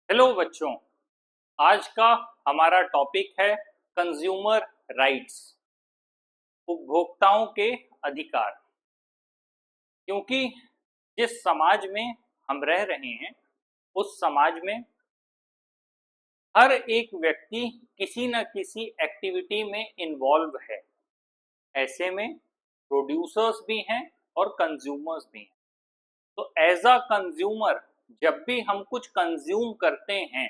Hello बच्चों। आज का हमारा टॉपिक है कंज्यूमर राइट्स, उपभोक्ताओं के अधिकार। क्योंकि जिस समाज में हम रह रहे हैं उस समाज में हर एक व्यक्ति किसी न किसी एक्टिविटी में इन्वॉल्व है। ऐसे में प्रोड्यूसर्स भी हैं और कंज्यूमर्स भी हैं। तो एज अ कंज्यूमर जब भी हम कुछ कंज्यूम करते हैं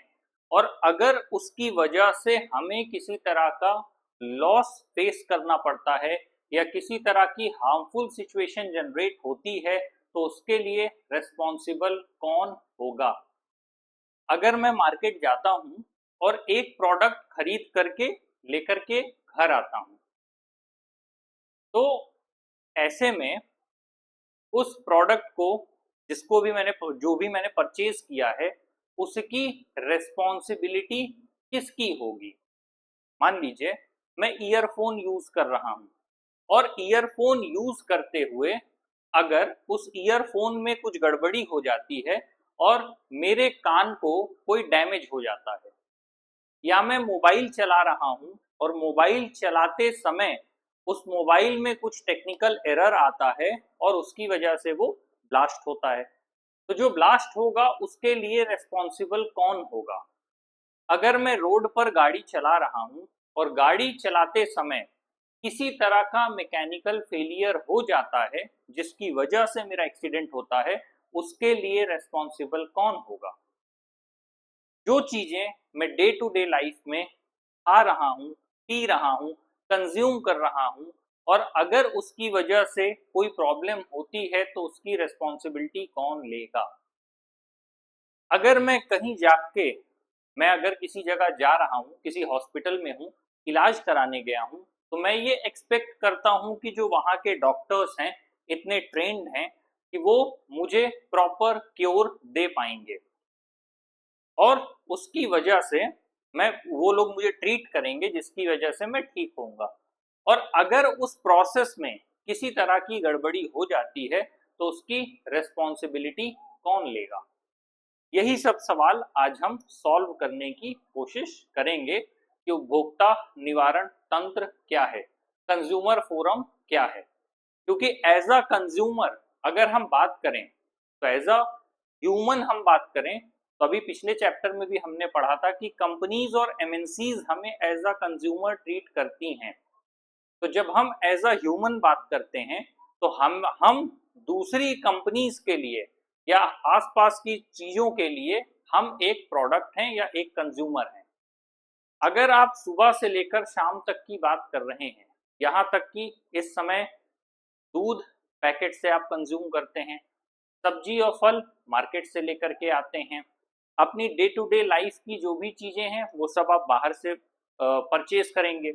और अगर उसकी वजह से हमें किसी तरह का लॉस फेस करना पड़ता है या किसी तरह की हार्मफुल सिचुएशन जनरेट होती है तो उसके लिए रेस्पॉन्सिबल कौन होगा। अगर मैं मार्केट जाता हूं और एक प्रोडक्ट खरीद करके लेकर के घर आता हूं तो ऐसे में उस प्रोडक्ट को जो भी मैंने परचेज किया है उसकी रेस्पॉन्सिबिलिटी किसकी होगी। मान लीजिए मैं ईयरफोन यूज कर रहा हूं और ईयरफोन यूज करते हुए अगर उस ईयरफोन में कुछ गड़बड़ी हो जाती है और मेरे कान को कोई डैमेज हो जाता है, या मैं मोबाइल चला रहा हूं और मोबाइल चलाते समय उस मोबाइल में कुछ टेक्निकल एरर आता है और उसकी वजह से वो ब्लास्ट होता है, तो जो ब्लास्ट होगा उसके लिए रेस्पॉन्सिबल कौन होगा। अगर मैं रोड पर गाड़ी चला रहा हूं और गाड़ी चलाते समय किसी तरह का मैकेनिकल फेलियर हो जाता है जिसकी वजह से मेरा एक्सीडेंट होता है, उसके लिए रेस्पॉन्सिबल कौन होगा। जो चीजें मैं डे टू डे लाइफ में खा रहा हूँ, पी रहा हूँ, कंज्यूम कर रहा हूँ और अगर उसकी वजह से कोई प्रॉब्लम होती है तो उसकी रेस्पॉन्सिबिलिटी कौन लेगा। अगर मैं कहीं जाके मैं अगर किसी जगह जा रहा हूँ, किसी हॉस्पिटल में हूँ, इलाज कराने गया हूँ, तो मैं ये एक्सपेक्ट करता हूँ कि जो वहाँ के डॉक्टर्स हैं इतने ट्रेंड हैं कि वो मुझे प्रॉपर क्योर दे पाएंगे और उसकी वजह से वो लोग मुझे ट्रीट करेंगे जिसकी वजह से मैं ठीक होऊंगा। और अगर उस प्रोसेस में किसी तरह की गड़बड़ी हो जाती है तो उसकी रेस्पॉन्सिबिलिटी कौन लेगा। यही सब सवाल आज हम सॉल्व करने की कोशिश करेंगे कि उपभोक्ता निवारण तंत्र क्या है, कंज्यूमर फोरम क्या है। क्योंकि एज अ कंज्यूमर अगर हम बात करें तो एज अ ह्यूमन हम बात करें तो अभी पिछले चैप्टर में भी हमने पढ़ा था कि कंपनीज और एमएनसीज हमें एज अ कंज्यूमर ट्रीट करती हैं। तो जब हम एज अ ह्यूमन बात करते हैं तो हम दूसरी कंपनीज के लिए या आसपास की चीजों के लिए हम एक प्रोडक्ट हैं या एक कंज्यूमर हैं। अगर आप सुबह से लेकर शाम तक की बात कर रहे हैं, यहाँ तक कि इस समय दूध पैकेट से आप कंज्यूम करते हैं, सब्जी और फल मार्केट से लेकर के आते हैं, अपनी डे टू डे लाइफ की जो भी चीजें हैं वो सब आप बाहर से परचेज करेंगे।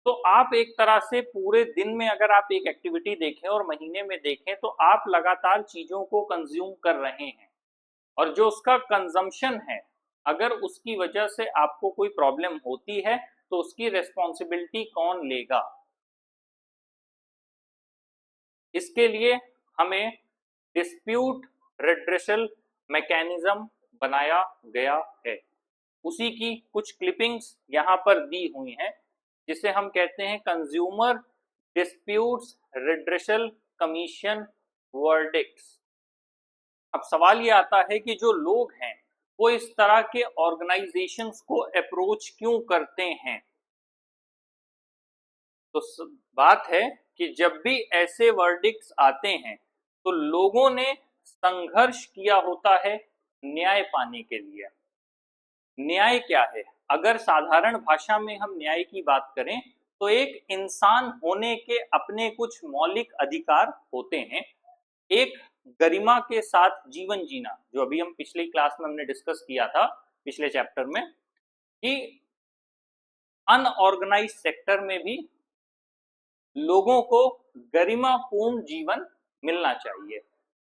तो आप एक तरह से पूरे दिन में अगर आप एक एक्टिविटी देखें और महीने में देखें तो आप लगातार चीजों को कंज्यूम कर रहे हैं और जो उसका कंजम्पशन है अगर उसकी वजह से आपको कोई प्रॉब्लम होती है तो उसकी रेस्पॉन्सिबिलिटी कौन लेगा। इसके लिए हमें डिस्प्यूट रेड्रेसल मैकेनिज्म बनाया गया है। उसी की कुछ क्लिपिंग्स यहाँ पर दी हुई हैं जिसे हम कहते हैं consumer disputes redressal commission verdicts. अब सवाल ये आता है कि जो लोग हैं वो इस तरह के ऑर्गेनाइजेशंस को अप्रोच क्यों करते हैं। तो बात है कि जब भी ऐसे वर्डिक्ट्स आते हैं तो लोगों ने संघर्ष किया होता है न्याय पाने के लिए। न्याय क्या है, अगर साधारण भाषा में हम न्याय की बात करें तो एक इंसान होने के अपने कुछ मौलिक अधिकार होते हैं। एक गरिमा के साथ जीवन जीना, जो अभी हम पिछली क्लास में हमने डिस्कस किया था पिछले चैप्टर में, कि अनऑर्गेनाइज सेक्टर में भी लोगों को गरिमापूर्ण जीवन मिलना चाहिए।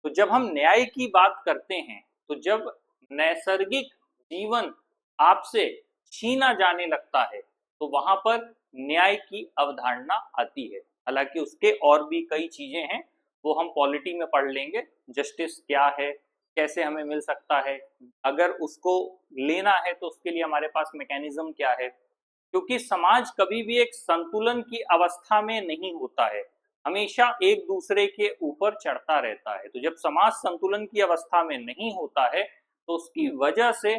तो जब हम न्याय की बात करते हैं तो जब नैसर्गिक जीवन आपसे छीना जाने लगता है तो वहां पर न्याय की अवधारणा आती है। हालांकि उसके और भी कई चीजें हैं वो हम पॉलिटी में पढ़ लेंगे, जस्टिस क्या है, कैसे हमें मिल सकता है, अगर उसको लेना है तो उसके लिए हमारे पास मैकेनिज्म क्या है। क्योंकि समाज कभी भी एक संतुलन की अवस्था में नहीं होता है, हमेशा एक दूसरे के ऊपर चढ़ता रहता है। तो जब समाज संतुलन की अवस्था में नहीं होता है तो उसकी वजह से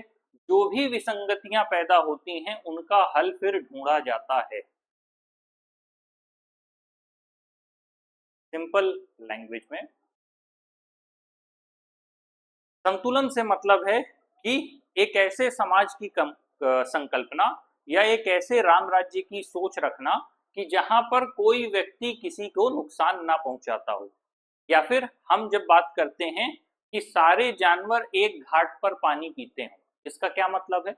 जो भी विसंगतियां पैदा होती हैं उनका हल फिर ढूंढा जाता है। सिंपल लैंग्वेज में संतुलन से मतलब है कि एक ऐसे समाज की संकल्पना या एक ऐसे राम राज्य की सोच रखना कि जहां पर कोई व्यक्ति किसी को नुकसान ना पहुंचाता हो। या फिर हम जब बात करते हैं कि सारे जानवर एक घाट पर पानी पीते हैं, इसका क्या मतलब है?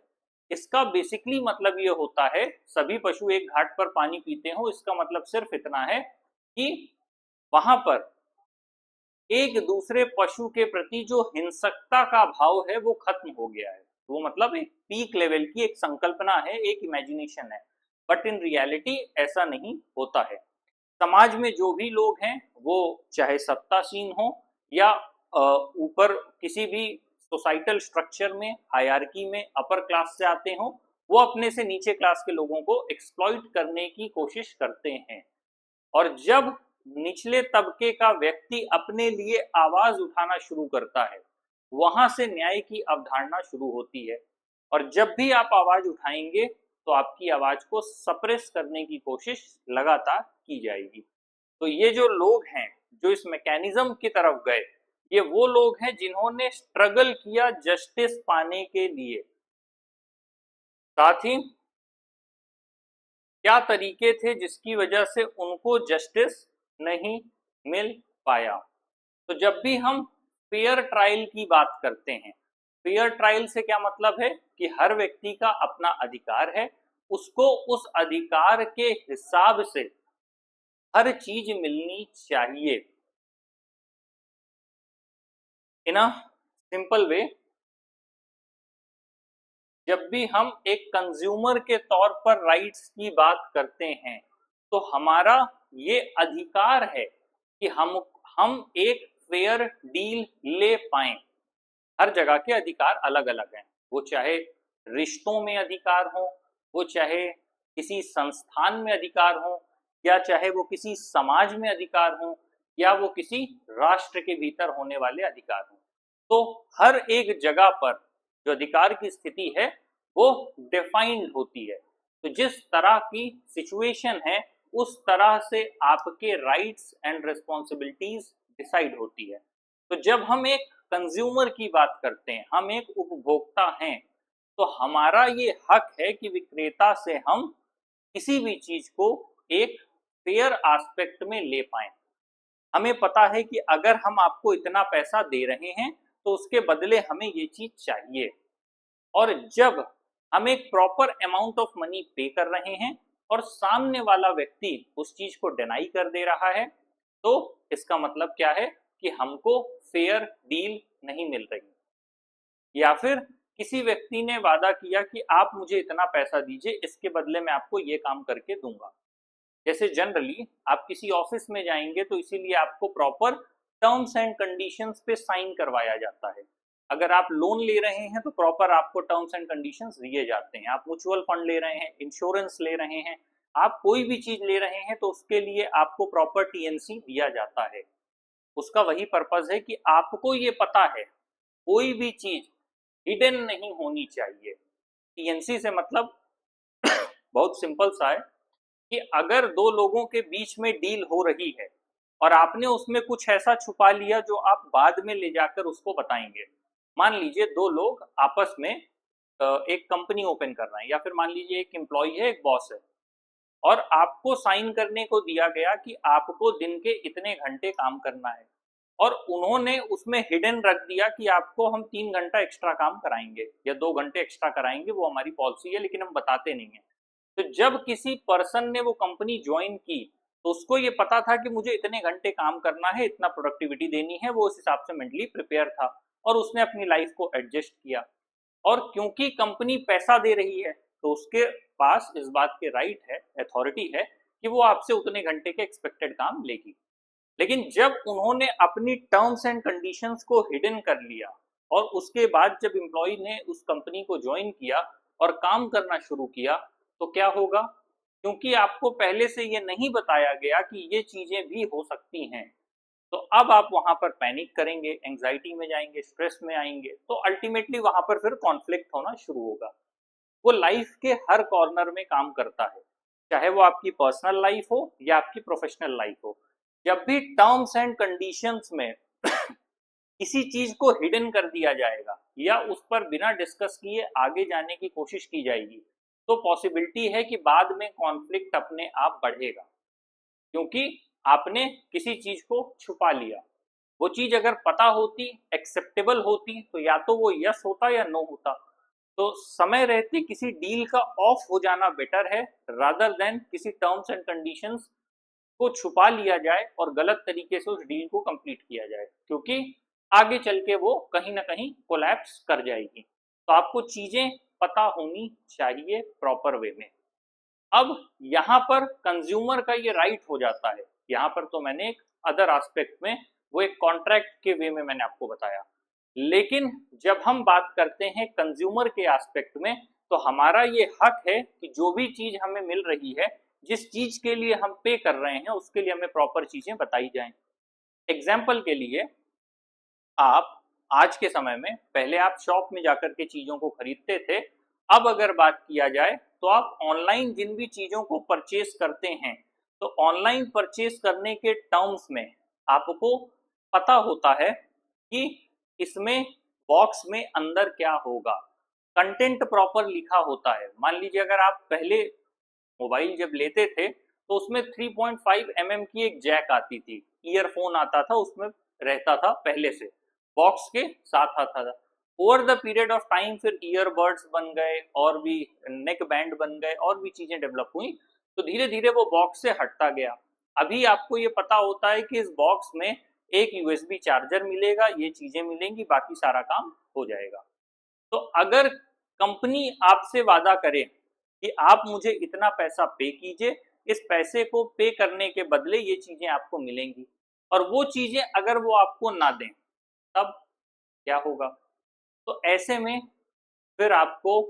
इसका बेसिकली मतलब ये होता है सभी पशु एक घाट पर पानी पीते हो, इसका मतलब सिर्फ इतना है कि वहां पर एक दूसरे पशु के प्रति जो हिंसकता का भाव है वो खत्म हो गया है। वो मतलब एक पीक लेवल की एक संकल्पना है, एक इमेजिनेशन है, बट इन रियलिटी ऐसा नहीं होता है। समाज में जो भी लोग हैं वो चाहे सत्तासीन हो या ऊपर किसी भी सोसाइटल स्ट्रक्चर में हायरार्की में अपर क्लास से आते हो, वो अपने से नीचे क्लास के लोगों को एक्सप्लॉइट करने की कोशिश करते हैं। और जब निचले तबके का व्यक्ति अपने लिए आवाज उठाना शुरू करता है, वहां से न्याय की अवधारणा शुरू होती है। और जब भी आप आवाज उठाएंगे तो आपकी आवाज को सप्रेस करने की कोशिश लगातार की जाएगी। तो ये जो लोग हैं जो इस मैकेनिज्म की तरफ गए, ये वो लोग हैं जिन्होंने स्ट्रगल किया जस्टिस पाने के लिए। साथ ही क्या तरीके थे जिसकी वजह से उनको जस्टिस नहीं मिल पाया। तो जब भी हम फेयर ट्रायल की बात करते हैं, फेयर ट्रायल से क्या मतलब है कि हर व्यक्ति का अपना अधिकार है, उसको उस अधिकार के हिसाब से हर चीज मिलनी चाहिए। इन अ सिंपल वे, जब भी हम एक कंज्यूमर के तौर पर राइट्स की बात करते हैं तो हमारा ये अधिकार है कि हम एक फेयर डील ले पाएं। हर जगह के अधिकार अलग अलग हैं, वो चाहे रिश्तों में अधिकार हो, वो चाहे किसी संस्थान में अधिकार हो, या चाहे वो किसी समाज में अधिकार हो, या वो किसी राष्ट्र के भीतर होने वाले अधिकार हो। तो हर एक जगह पर जो अधिकार की स्थिति है वो डिफाइंड होती है। तो जिस तरह की सिचुएशन है उस तरह से आपके राइट्स एंड रिस्पॉन्सिबिलिटीज डिसाइड होती है। तो जब हम एक कंज्यूमर की बात करते हैं, हम एक उपभोक्ता हैं, तो हमारा ये हक है कि विक्रेता से हम किसी भी चीज को एक फेयर एस्पेक्ट में ले पाए। हमें पता है कि अगर हम आपको इतना पैसा दे रहे हैं तो उसके बदले हमें ये चीज चाहिए। और जब हम एक प्रॉपर अमाउंट ऑफ मनी पे कर रहे हैं और सामने वाला व्यक्ति उस चीज को डिनाई कर दे रहा है, तो इसका मतलब क्या है कि हमको फेयर डील नहीं मिल रही। या फिर किसी व्यक्ति ने वादा किया कि आप मुझे इतना पैसा दीजिए, इसके बदले मैं आपको ये काम करके दूंगा। जैसे जनरली आप किसी ऑफिस में जाएंगे तो इसीलिए आपको प्रॉपर टर्म्स एंड कंडीशंस पे साइन करवाया जाता है। अगर आप लोन ले रहे हैं तो प्रॉपर आपको टर्म्स एंड कंडीशंस दिए जाते हैं। आप म्यूचुअल फंड ले रहे हैं, इंश्योरेंस ले रहे हैं, आप कोई भी चीज ले रहे हैं तो उसके लिए आपको प्रॉपर टीएनसी दिया जाता है। उसका वही पर्पज है कि आपको ये पता है कोई भी चीज हिडन नहीं होनी चाहिए। टीएनसी से मतलब बहुत सिंपल सा है कि अगर दो लोगों के बीच में डील हो रही है और आपने उसमें कुछ ऐसा छुपा लिया जो आप बाद में ले जाकर उसको बताएंगे। मान लीजिए दो लोग आपस में एक कंपनी ओपन कर रहे हैं, या फिर मान लीजिए एक एम्प्लॉय है, एक बॉस है, और आपको साइन करने को दिया गया कि आपको दिन के इतने घंटे काम करना है, और उन्होंने उसमें हिडन रख दिया कि आपको हम 3 घंटा एक्स्ट्रा काम कराएंगे या 2 घंटे एक्स्ट्रा कराएंगे, वो हमारी पॉलिसी है लेकिन हम बताते नहीं है। तो जब किसी पर्सन ने वो कंपनी ज्वाइन की तो उसको ये पता था कि मुझे इतने घंटे काम करना है, इतना प्रोडक्टिविटी देनी है, वो उस हिसाब से मेंटली प्रिपेयर था और उसने अपनी लाइफ को एडजस्ट किया। और क्योंकि कंपनी पैसा दे रही है तो उसके पास इस बात के राइट है, अथॉरिटी है कि वो आपसे उतने घंटे के एक्सपेक्टेड काम लेगी। लेकिन जब उन्होंने अपनी टर्म्स एंड कंडीशंस को हिडन कर लिया और उसके बाद जब एम्प्लॉय ने उस कंपनी को ज्वाइन किया और काम करना शुरू किया तो क्या होगा, क्योंकि आपको पहले से ये नहीं बताया गया कि ये चीजें भी हो सकती हैं, तो अब आप वहां पर पैनिक करेंगे, एंजाइटी में जाएंगे, स्ट्रेस में आएंगे, तो अल्टीमेटली वहां पर फिर कॉन्फ्लिक्ट होना शुरू होगा। वो लाइफ के हर कॉर्नर में काम करता है, चाहे वो आपकी पर्सनल लाइफ हो या आपकी प्रोफेशनल लाइफ हो। जब भी टर्म्स एंड कंडीशंस में किसी चीज को हिडन कर दिया जाएगा या उस पर बिना डिस्कस किए आगे जाने की कोशिश की जाएगी, तो पॉसिबिलिटी है कि बाद में कॉन्फ्लिक्ट अपने आप बढ़ेगा, क्योंकि आपने किसी चीज को छुपा लिया। वो चीज अगर पता होती, एक्सेप्टेबल होती, तो या तो वो यस होता या नो होता। तो समय रहते किसी डील का ऑफ हो जाना बेटर है, रादर देन किसी टर्म्स एंड कंडीशंस को छुपा लिया जाए और गलत तरीके से उस डील को कंप्लीट किया जाए, क्योंकि आगे चल के वो कहीं ना कहीं कोलैप्स कर जाएगी। तो आपको चीजें पता होनी चाहिए प्रॉपर वे में। अब यहाँ पर कंज्यूमर का ये राइट हो जाता है, यहाँ पर तो मैंने एक अदर एस्पेक्ट में, वो एक कॉन्ट्रैक्ट के वे में मैंने आपको बताया, लेकिन जब हम बात करते हैं कंज्यूमर के एस्पेक्ट में, तो हमारा ये हक है कि जो भी चीज हमें मिल रही है, जिस चीज के लिए हम पे कर रहे हैं, उसके लिए हमें प्रॉपर चीजें बताई जाएं। एग्जाम्पल के लिए, आप आज के समय में, पहले आप शॉप में जाकर के चीजों को खरीदते थे, अब अगर बात किया जाए तो आप ऑनलाइन जिन भी चीजों को परचेस करते हैं, तो ऑनलाइन परचेस करने के टर्म्स में आपको पता होता है कि इसमें बॉक्स में अंदर क्या होगा, कंटेंट प्रॉपर लिखा होता है। मान लीजिए अगर आप पहले मोबाइल जब लेते थे तो उसमें 3.5 mm की एक जैक आती थी, ईयरफोन आता था उसमें, रहता था पहले से, बॉक्स के साथ आता था। Over the period of time फिर ईयरबड्स बन गए और भी नेक बैंड बन गए और भी चीजें डेवलप हुई, तो धीरे धीरे वो बॉक्स से हटता गया। अभी आपको ये पता होता है कि इस बॉक्स में एक यूएसबी चार्जर मिलेगा, ये चीजें मिलेंगी, बाकी सारा काम हो जाएगा। तो अगर कंपनी आपसे वादा करे कि आप मुझे इतना पैसा पे कीजिए, इस पैसे को पे करने के बदले ये चीजें आपको मिलेंगी, और वो चीजें अगर वो आपको ना दें, तब क्या होगा? तो ऐसे में फिर आपको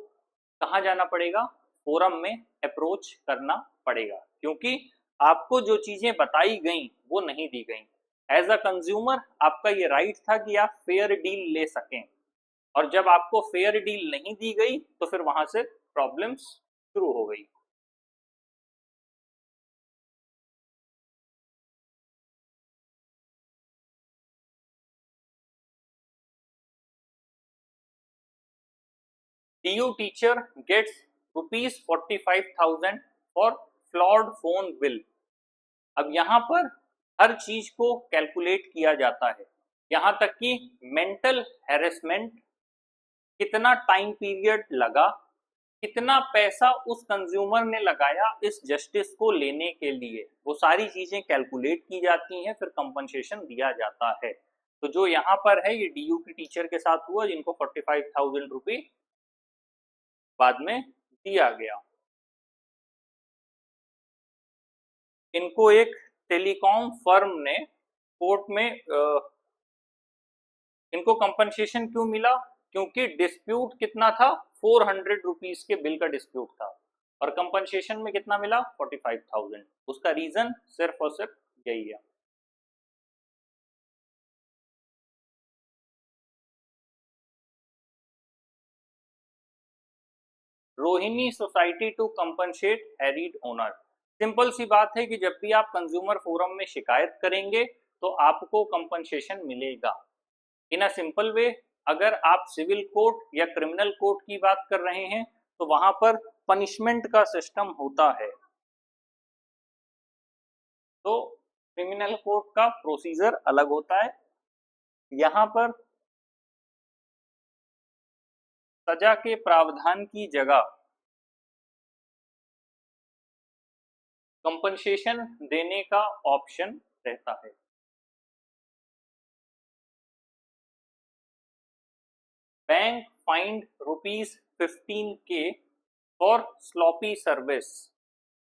कहाँ जाना पड़ेगा? फोरम में अप्रोच करना पड़ेगा, क्योंकि आपको जो चीजें बताई गई वो नहीं दी गई। एज अ कंज्यूमर आपका ये राइट था कि आप फेयर डील ले सकें, और जब आपको फेयर डील नहीं दी गई तो फिर वहां से प्रॉब्लम्स शुरू हो गई। DU teacher gets rupees 45,000 for flawed phone bill। अब यहाँ पर हर चीज को कैलकुलेट किया जाता है, यहाँ तक कि मेंटल हैरेसमेंट, कितना टाइम पीरियड लगा, कितना पैसा उस कंज्यूमर ने लगाया इस जस्टिस को लेने के लिए, वो सारी चीजें कैलकुलेट की जाती हैं, फिर कंपनसेशन दिया जाता है। तो जो यहाँ पर है ये डीयू की टीचर के साथ हुआ, जिनको 45,000 रुपये बाद में दिया गया। इनको एक टेलीकॉम फर्म ने कोर्ट में इनको कंपनसेशन क्यों मिला? क्योंकि डिस्प्यूट कितना था? 400 रुपीज के बिल का डिस्प्यूट था, और कंपनसेशन में कितना मिला? 45,000। उसका रीजन सिर्फ और सिर्फ यही है। Rohini society to compensate harried owner. Simple सी बात है कि जब भी आप कंज्यूमर फोरम में शिकायत करेंगे तो आपको कंपनसेशन मिलेगा। इन अ सिंपल वे, अगर आप सिविल कोर्ट या क्रिमिनल कोर्ट की बात कर रहे हैं तो वहां पर पनिशमेंट का सिस्टम होता है, तो क्रिमिनल कोर्ट का प्रोसीजर अलग होता है। यहाँ पर सजा के प्रावधान की जगह कंपनसेशन देने का ऑप्शन रहता है। Bank find ₹15K for sloppy service.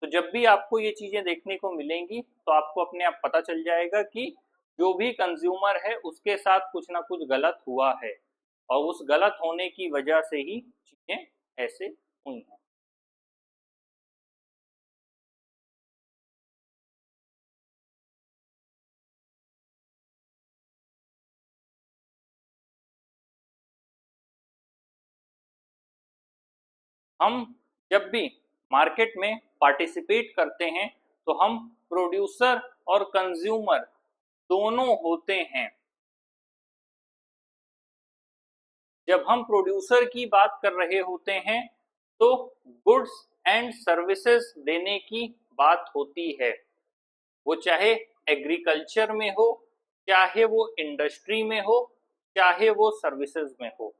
तो जब भी आपको ये चीजें देखने को मिलेंगी तो आपको अपने आप पता चल जाएगा कि जो भी कंज्यूमर है उसके साथ कुछ ना कुछ गलत हुआ है। और उस गलत होने की वजह से ही चीजें ऐसे हुई हैं। हम जब भी मार्केट में पार्टिसिपेट करते हैं तो हम प्रोड्यूसर और कंज्यूमर दोनों होते हैं। जब हम प्रोड्यूसर की बात कर रहे होते हैं तो गुड्स एंड सर्विसेज देने की बात होती है, वो चाहे एग्रीकल्चर में हो, चाहे वो इंडस्ट्री में हो, चाहे वो सर्विसेज में हो।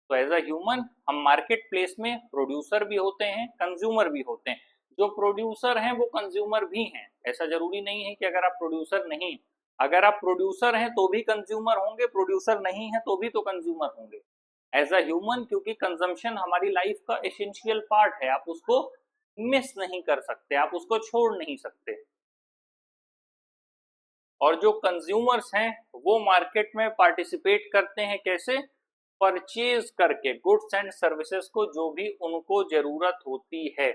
तो एज अ ह्यूमन हम मार्केट प्लेस में प्रोड्यूसर भी होते हैं, कंज्यूमर भी होते हैं। जो प्रोड्यूसर हैं वो कंज्यूमर भी हैं, ऐसा जरूरी नहीं है कि अगर आप प्रोड्यूसर नहीं, अगर आप प्रोड्यूसर हैं तो भी कंज्यूमर होंगे, प्रोड्यूसर नहीं है तो भी तो कंज्यूमर होंगे एज अ ह्यूमन, क्योंकि कंजम्पशन हमारी लाइफ का एसेंशियल पार्ट है, आप उसको मिस नहीं कर सकते, आप उसको छोड़ नहीं सकते। और जो कंज्यूमर्स हैं वो मार्केट में पार्टिसिपेट करते हैं कैसे, परचेज करके गुड्स एंड सर्विसेज को जो भी उनको जरूरत होती है।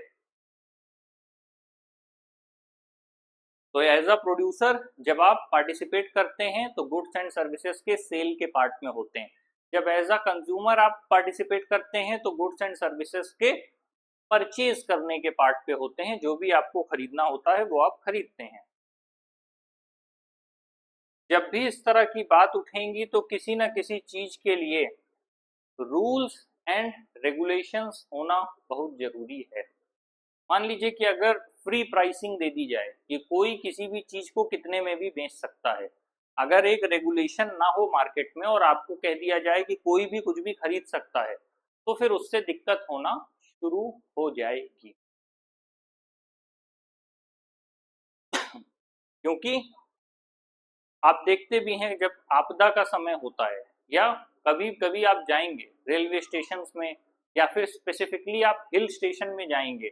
तो एज अ प्रोड्यूसर जब आप पार्टिसिपेट करते हैं तो गुड्स एंड सर्विसेज के सेल के पार्ट में होते हैं, जब एज अ कंज्यूमर आप पार्टिसिपेट करते हैं तो गुड्स एंड सर्विसेज के परचेज करने के पार्ट पे होते हैं, जो भी आपको खरीदना होता है वो आप खरीदते हैं। जब भी इस तरह की बात उठेंगी तो किसी न किसी चीज के लिए रूल्स एंड रेगुलेशंस होना बहुत जरूरी है। मान लीजिए कि अगर फ्री प्राइसिंग दे दी जाए कि कोई किसी भी चीज को कितने में भी बेच सकता है, अगर एक रेगुलेशन ना हो मार्केट में और आपको कह दिया जाए कि कोई भी कुछ भी खरीद सकता है, तो फिर उससे दिक्कत होना शुरू हो जाएगी। क्योंकि आप देखते भी हैं जब आपदा का समय होता है या कभी कभी आप जाएंगे रेलवे स्टेशन में या फिर स्पेसिफिकली आप हिल स्टेशन में जाएंगे,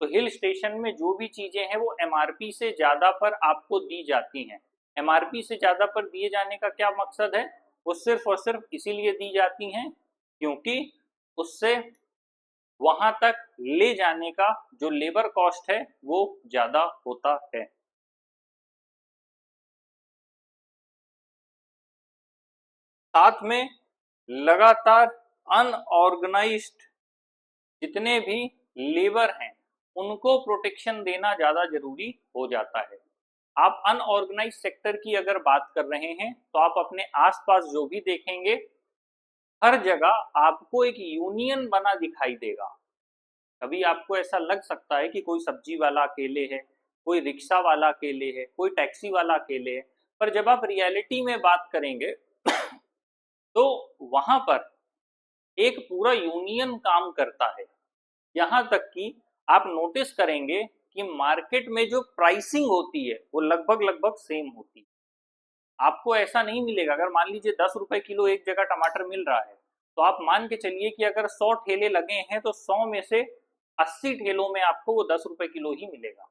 तो हिल स्टेशन में जो भी चीजें हैं वो एमआरपी से ज्यादा पर आपको दी जाती हैं। एमआरपी से ज्यादा पर दिए जाने का क्या मकसद है, वो सिर्फ और सिर्फ इसीलिए दी जाती हैं क्योंकि उससे वहां तक ले जाने का जो लेबर कॉस्ट है वो ज्यादा होता है। साथ में लगातार अनऑर्गेनाइज्ड जितने भी लेबर हैं उनको प्रोटेक्शन देना ज्यादा जरूरी हो जाता है। आप अनऑर्गेनाइज सेक्टर की अगर बात कर रहे हैं तो आप अपने आसपास जो भी देखेंगे हर जगह आपको एक यूनियन बना दिखाई देगा। कभी आपको ऐसा लग सकता है कि कोई सब्जी वाला अकेले है, कोई रिक्शा वाला अकेले है, कोई टैक्सी वाला अकेले है, पर जब आप रियलिटी में बात करेंगे तो वहां पर एक पूरा यूनियन काम करता है। यहाँ तक कि आप नोटिस करेंगे कि मार्केट में जो प्राइसिंग होती है वो लगभग लगभग सेम होती है। आपको ऐसा नहीं मिलेगा, अगर मान लीजिए 10 रुपए किलो एक जगह टमाटर मिल रहा है तो आप मान के चलिए कि अगर 100 ठेले लगे हैं तो 100 में से 80 ठेलों में आपको वो 10 रुपए किलो ही मिलेगा,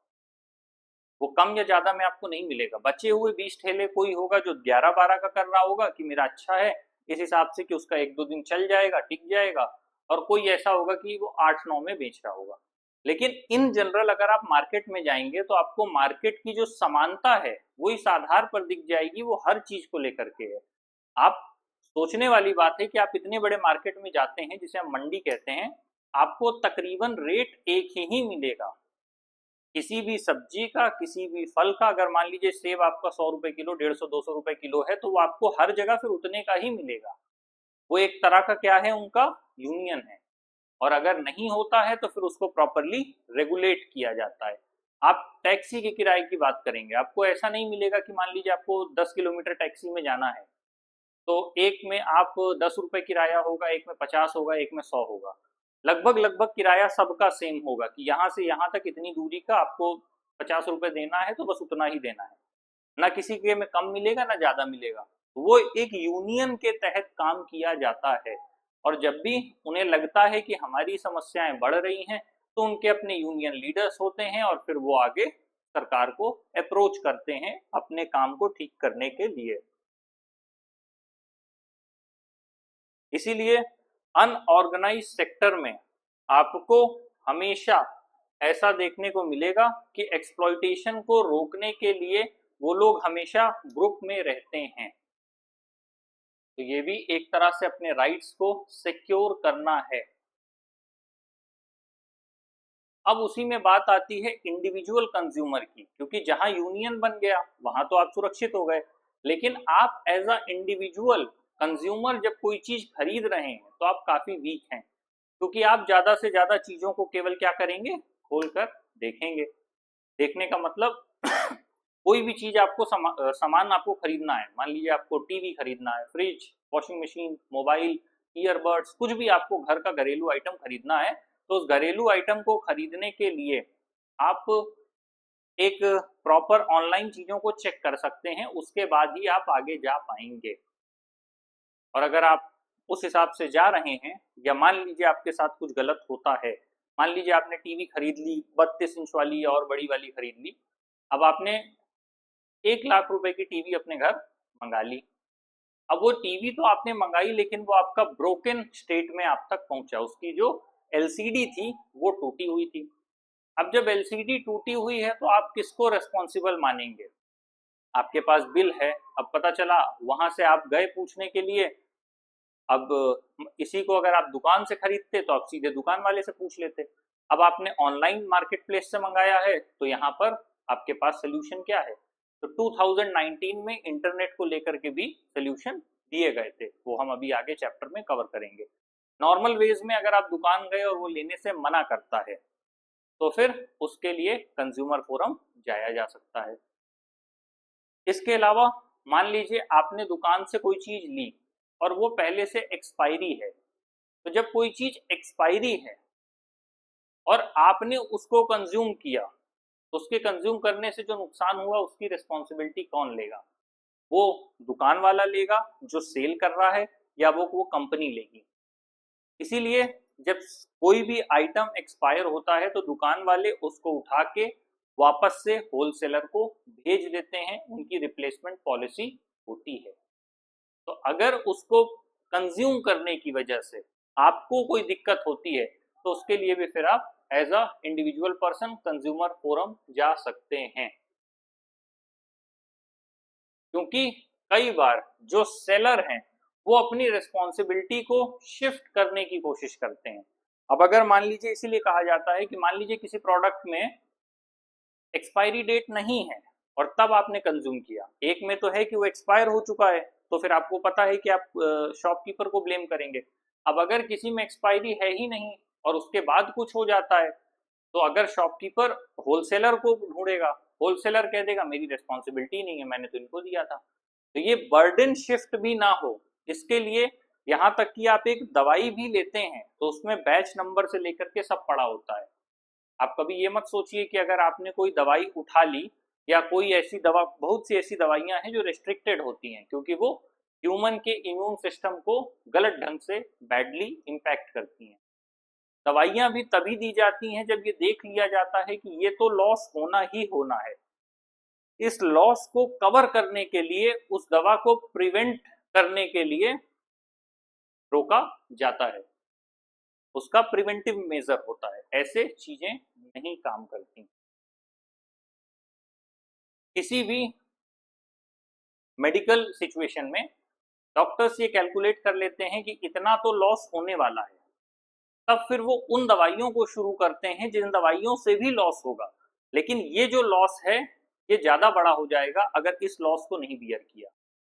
वो कम या ज्यादा में आपको नहीं मिलेगा। बचे हुए 20 ठेले कोई होगा जो 11-12 का कर रहा होगा कि मेरा अच्छा है इस हिसाब से कि उसका 1-2 दिन चल जाएगा, टिक जाएगा, और कोई ऐसा होगा कि वो 8-9 में बेच रहा होगा। लेकिन इन जनरल अगर आप मार्केट में जाएंगे तो आपको मार्केट की जो समानता है वो इस आधार पर दिख जाएगी, वो हर चीज को लेकर के है। आप सोचने वाली बात है कि आप इतने बड़े मार्केट में जाते हैं जिसे हम मंडी कहते हैं, आपको तकरीबन रेट एक ही मिलेगा किसी भी सब्जी का, किसी भी फल का। अगर मान लीजिए सेब आपका 100 रुपए किलो, 150-200 रुपए किलो है तो वो आपको हर जगह फिर उतने का ही मिलेगा। वो एक तरह का क्या है, उनका यूनियन है। और अगर नहीं होता है तो फिर उसको प्रॉपरली रेगुलेट किया जाता है। आप टैक्सी के किराए की बात करेंगे, आपको ऐसा नहीं मिलेगा कि मान लीजिए आपको 10 किलोमीटर टैक्सी में जाना है तो एक में आप 10 रुपए किराया होगा, एक में 50 होगा, एक में 100 होगा। लगभग लगभग किराया सबका सेम होगा कि यहाँ से यहाँ तक इतनी दूरी का आपको 50 रुपए देना है तो बस उतना ही देना है, ना किसी के में कम मिलेगा ना ज्यादा मिलेगा। वो एक यूनियन के तहत काम किया जाता है। और जब भी उन्हें लगता है कि हमारी समस्याएं बढ़ रही हैं तो उनके अपने यूनियन लीडर्स होते हैं और फिर वो आगे सरकार को अप्रोच करते हैं अपने काम को ठीक करने के लिए। इसीलिए अनऑर्गेनाइज सेक्टर में आपको हमेशा ऐसा देखने को मिलेगा कि एक्सप्लॉइटेशन को रोकने के लिए वो लोग हमेशा ग्रुप में रहते हैं। तो ये भी एक तरह से अपने राइट्स को सिक्योर करना है। अब उसी में बात आती है इंडिविजुअल कंज्यूमर की, क्योंकि जहां यूनियन बन गया वहां तो आप सुरक्षित हो गए, लेकिन आप एज अ इंडिविजुअल कंज्यूमर जब कोई चीज खरीद रहे हैं तो आप काफी वीक हैं, क्योंकि आप ज्यादा से ज्यादा चीजों को केवल क्या करेंगे, खोलकर देखेंगे। देखने का मतलब कोई भी चीज आपको सामान आपको खरीदना है, मान लीजिए आपको टीवी खरीदना है, fridge, washing machine, mobile, earbuds, कुछ भी आपको घर का घरेलू आइटम खरीदना है, तो उस घरेलू आइटम को खरीदने के लिए आप एक प्रॉपर ऑनलाइन चीजों को चेक कर सकते हैं, उसके बाद ही आप आगे जा पाएंगे। और अगर आप उस हिसाब से जा रहे हैं, या मान लीजिए आपके साथ कुछ गलत होता है, मान लीजिए आपने टीवी खरीद ली, 32 इंच वाली और बड़ी वाली खरीद ली, अब आपने 1 लाख रुपए की टीवी अपने घर मंगा ली। अब वो टीवी तो आपने मंगाई, लेकिन वो आपका ब्रोकन स्टेट में आप तक पहुंचा, उसकी जो एलसीडी थी वो टूटी हुई थी। अब जब एलसीडी टूटी हुई है तो आप किसको रेस्पॉन्सिबल मानेंगे? आपके पास बिल है, अब पता चला वहां से आप गए पूछने के लिए, अब इसी को अगर आप दुकान से खरीदते तो आप सीधे दुकान वाले से पूछ लेते। अब आपने ऑनलाइन मार्केट प्लेस से मंगाया है, तो यहाँ पर आपके पास सोल्यूशन क्या है? तो 2019 में इंटरनेट को लेकर के भी सोल्यूशन दिए गए थे, वो हम अभी आगे चैप्टर में कवर करेंगे। नॉर्मल वेज में अगर आप दुकान गए और वो लेने से मना करता है, तो फिर उसके लिए कंज्यूमर फोरम जाया जा सकता है। इसके अलावा मान लीजिए आपने दुकान से कोई चीज ली और वो पहले से एक्सपायरी है, तो जब कोई चीज एक्सपायरी है और आपने उसको कंज्यूम किया, तो उसके कंज्यूम करने से जो नुकसान हुआ उसकी रिस्पॉन्सिबिलिटी कौन लेगा? वो दुकान वाला लेगा जो सेल कर रहा है, या वो कंपनी लेगी? इसीलिए जब कोई भी आइटम एक्सपायर होता है तो दुकान वाले उसको उठा के वापस से होलसेलर को भेज देते हैं, उनकी रिप्लेसमेंट पॉलिसी होती है। तो अगर उसको कंज्यूम करने की वजह से आपको कोई दिक्कत होती है, तो उसके लिए भी फिर आप as a individual person consumer forum जा सकते हैं। क्योंकि कई बार जो सेलर हैं वो अपनी रिस्पॉन्सिबिलिटी को शिफ्ट करने की कोशिश करते हैं। अब अगर मान लीजिए, इसीलिए कहा जाता है कि मान लीजिए किसी प्रोडक्ट में एक्सपायरी डेट नहीं है और तब आपने कंज्यूम किया, एक में तो है कि वो एक्सपायर हो चुका है, तो फिर आपको पता है कि आप शॉपकीपर को ब्लेम करेंगे। अब अगर किसी में एक्सपायरी है ही नहीं और उसके बाद कुछ हो जाता है, तो अगर शॉपकीपर होलसेलर को ढूंढेगा, होलसेलर कह देगा मेरी रिस्पॉन्सिबिलिटी नहीं है, मैंने तो इनको दिया था। तो ये बर्डन शिफ्ट भी ना हो, इसके लिए यहाँ तक कि आप एक दवाई भी लेते हैं तो उसमें बैच नंबर से लेकर के सब पड़ा होता है। आप कभी ये मत सोचिए कि अगर आपने कोई दवाई उठा ली, या कोई ऐसी दवा, बहुत सी ऐसी दवाइयां हैं जो रिस्ट्रिक्टेड होती हैं, क्योंकि वो ह्यूमन के इम्यून सिस्टम को गलत ढंग से बैडली इंपैक्ट करती हैं। दवाइयां भी तभी दी जाती हैं जब ये देख लिया जाता है कि ये तो लॉस होना ही होना है। इस लॉस को कवर करने के लिए, उस दवा को प्रिवेंट करने के लिए रोका जाता है, उसका प्रिवेंटिव मेजर होता है। ऐसे चीजें नहीं काम करती। किसी भी मेडिकल सिचुएशन में डॉक्टर्स ये कैलकुलेट कर लेते हैं कि इतना तो लॉस होने वाला है, तब फिर वो उन दवाइयों को शुरू करते हैं जिन दवाइयों से भी लॉस होगा, लेकिन ये जो लॉस है ये ज्यादा बड़ा हो जाएगा अगर इस लॉस को नहीं बियर किया।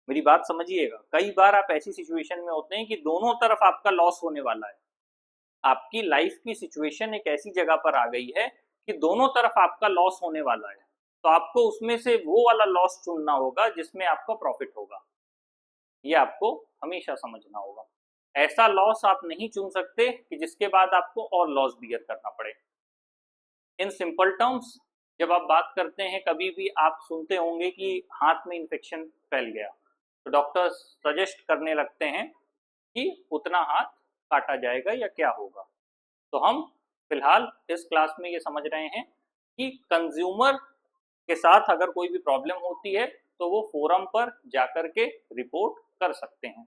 मेरी बात समझिएगा, कई बार आप ऐसी सिचुएशन में होते हैं कि दोनों तरफ आपका लॉस होने वाला है। आपकी लाइफ की सिचुएशन एक ऐसी जगह पर आ गई है कि दोनों तरफ आपका लॉस होने वाला है, तो आपको उसमें से वो वाला लॉस चुनना होगा जिसमें आपका प्रॉफिट होगा। ये आपको हमेशा समझना होगा। ऐसा लॉस आप नहीं चुन सकते कि जिसके बाद आपको और लॉस बियर करना पड़े। इन सिंपल टर्म्स, जब आप बात करते हैं, कभी भी आप सुनते होंगे कि हाथ में इन्फेक्शन फैल गया, तो डॉक्टर्स सजेस्ट करने लगते हैं कि उतना हाथ काटा जाएगा या क्या होगा। तो हम फिलहाल इस क्लास में ये समझ रहे हैं कि कंज्यूमर के साथ अगर कोई भी प्रॉब्लम होती है तो वो फोरम पर जाकर के रिपोर्ट कर सकते हैं।